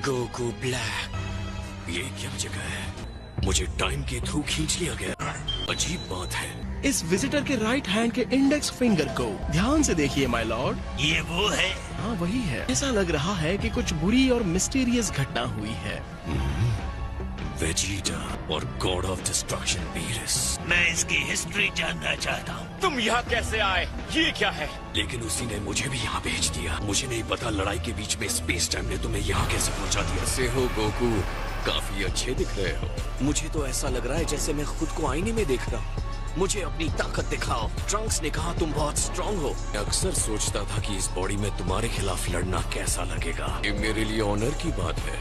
Goku black, ये क्या जगह है? मुझे टाइम के थ्रू खींच लिया गया। अजीब बात है। इस विजिटर के राइट हैंड के इंडेक्स फिंगर को ध्यान से देखिए माय लॉर्ड। ये वो है? हाँ वही है। ऐसा लग रहा है कि कुछ बुरी और मिस्टीरियस घटना हुई है। वेजिटा और गॉड ऑफ डिस्ट्रक्शन बीरस। मैं इसकी हिस्ट्री जानना चाहता हूँ। तुम यहाँ कैसे आए? ये क्या है? लेकिन उसी ने मुझे भी यहाँ भेज दिया। मुझे नहीं पता लड़ाई के बीच में स्पेस टाइम ने तुम्हें यहाँ कैसे पहुँचा दिया। कैसे हो गोकू? काफी अच्छे दिख रहे हो। मुझे तो ऐसा लग रहा है जैसे मैं खुद को आईने में देख रहा हूँ। मुझे अपनी ताकत दिखाओ। ट्रंक्स ने कहा तुम बहुत स्ट्रांग हो। अक्सर सोचता था कि इस बॉडी में तुम्हारे खिलाफ लड़ना कैसा लगेगा। ये मेरे लिए ऑनर की बात है।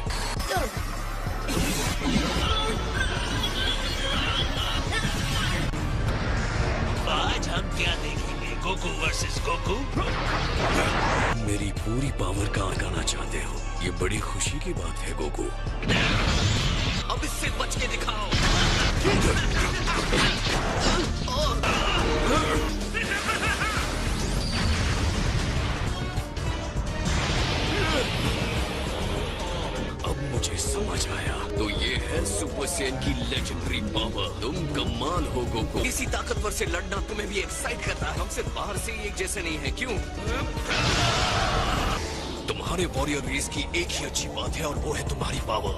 आज हम क्या देखेंगे? Goku versus Goku? मेरी पूरी पावर का आगाना चाहते हो? ये बड़ी खुशी की बात है गोकू। अब इससे बच के दिखाओ। अब मुझे समझ आया। तो ये है सुपर सैयन की लेजेंडरी पावर। तुम कमाल हो गोकू। किसी ताकतवर से लड़ना तुम्हें भी एक्साइट करता है। हम सिर्फ बाहर से ही एक जैसे नहीं है, क्यों? तुम्हारे वॉरियर रेस की एक ही अच्छी बात है और वो है तुम्हारी पावर।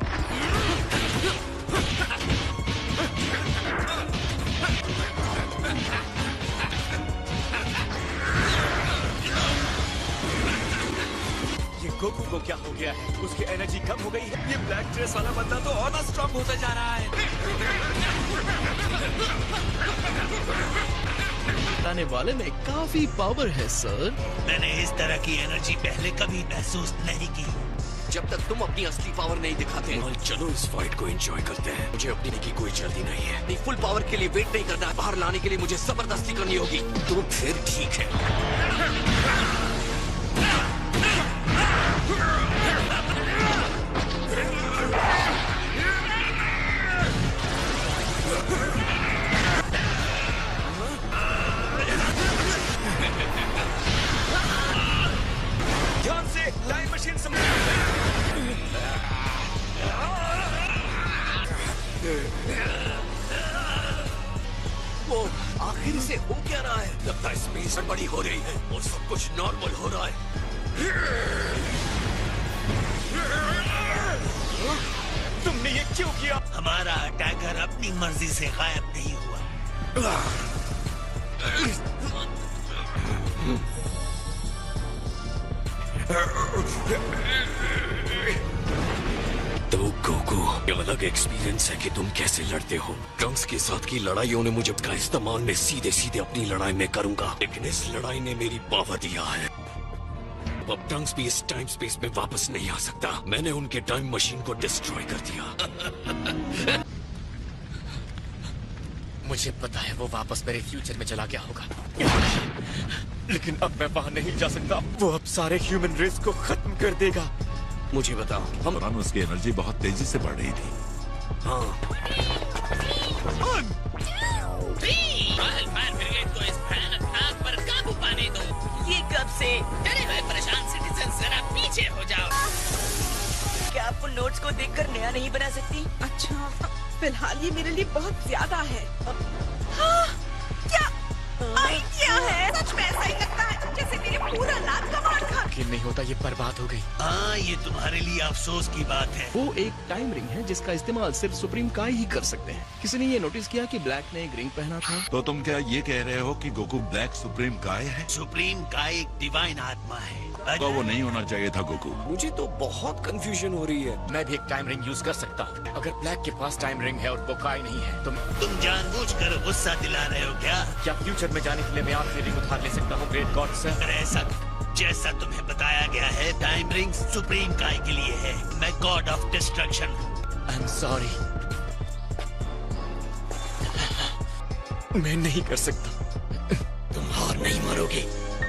ये गोकू को क्या हो गया है? उसकी एनर्जी कम हो गई है। ये ब्लैक ड्रेस वाला बंदा तो और स्ट्रांग होता जा रहा है। बताने वाले में काफी पावर है सर। मैंने इस तरह की एनर्जी पहले कभी महसूस नहीं की। जब तक तुम अपनी असली पावर नहीं दिखाते। चलो इस फाइट को एंजॉय करते हैं। मुझे अपनी की कोई जल्दी नहीं है। अपनी फुल पावर के लिए वेट नहीं करना है। बाहर लाने के लिए मुझे जबरदस्ती करनी होगी। तो फिर ठीक है। ध्यान से, टाइम मशीन वो आखिर से हो क्या रहा है? लगता है स्पेस बड़ी हो रही है और सब कुछ नॉर्मल हो रहा है। तुमने ये क्यों किया? हमारा अटैकर अपनी मर्जी से गायब नहीं हुआ। तो गोकू, ये अलग एक्सपीरियंस है कि तुम कैसे लड़ते हो। ट्रंक्स के साथ की लड़ाइयों ने मुझे का इस्तेमाल मैं सीधे सीधे अपनी लड़ाई में करूंगा। लेकिन इस लड़ाई ने मेरी पावर दिया है। अब ट्रंक्स भी इस टाइम स्पेस में वापस नहीं आ सकता। मैंने उनके टाइम मशीन को डिस्ट्रॉय कर दिया। मुझे पता है वो वापस मेरे फ्यूचर में चला गया होगा, लेकिन अब मैं वहां नहीं जा सकता। वो अब सारे ह्यूमन रेस को खत्म कर देगा। मुझे बताओ। हम दौरान उसकी एनर्जी बहुत तेजी से बढ़ रही थी। हाँ। तो इस भयानक आग पर काबू पाने दो। ये कब से? डरे हुए परेशान सिटीजन जरा पीछे हो जाओ। क्या आपको नोट्स को देखकर नया नहीं बना सकती? अच्छा, फिलहाल ये मेरे लिए बहुत ज्यादा है। हाँ, क्या आइडिया है? सच में ऐसा ही लगता है जैसे मेरे पूरा रात का मार खा। यकीन नहीं होता ये बर्बाद हो गई। हाँ, ये तुम्हारे लिए अफसोस की बात है। वो एक टाइम रिंग है जिसका इस्तेमाल सिर्फ सुप्रीम काय ही कर सकते हैं। किसी ने ये नोटिस किया कि ब्लैक ने एक रिंग पहना था? तो तुम क्या ये कह रहे हो कि गोकू ब्लैक सुप्रीम काय है? सुप्रीम काय एक डिवाइन आत्मा है। तो वो नहीं होना चाहिए था गोकू। मुझे तो बहुत कंफ्यूजन हो रही है। मैं भी एक टाइम रिंग यूज कर सकता हूँ। अगर ब्लैक के पास टाइम रिंग है और वो काय नहीं है तो तुम जानबूझकर गुस्सा दिला रहे हो क्या? क्या फ्यूचर में जाने के लिए मैं आखिरी रिंग उधार ले सकता हूँ ग्रेट गॉड से? अगर ऐसा जैसा तुम्हें बताया गया है, टाइम रिंग सुप्रीम काय के लिए है। मैं गॉड ऑफ डिस्ट्रक्शन हूँ। आई एम सॉरी, मैं नहीं कर सकता। तुम हार नहीं मारोगे,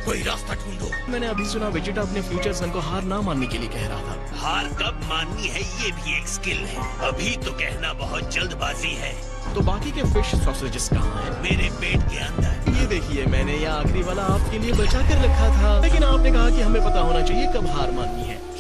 कोई रास्ता ढूंढो। मैंने अभी सुना वेजिटा अपने फ्यूचर सन को हार ना मानने के लिए कह रहा था। हार कब माननी है ये भी एक स्किल है। अभी तो कहना बहुत जल्दबाजी है। तो बाकी के फिश सॉसेजेस कहाँ हैं? मेरे पेट के अंदर। ये देखिए, मैंने ये आखिरी वाला आपके लिए बचा कर रखा था, लेकिन आपने कहा कि हमें पता होना चाहिए कब हार माननी है।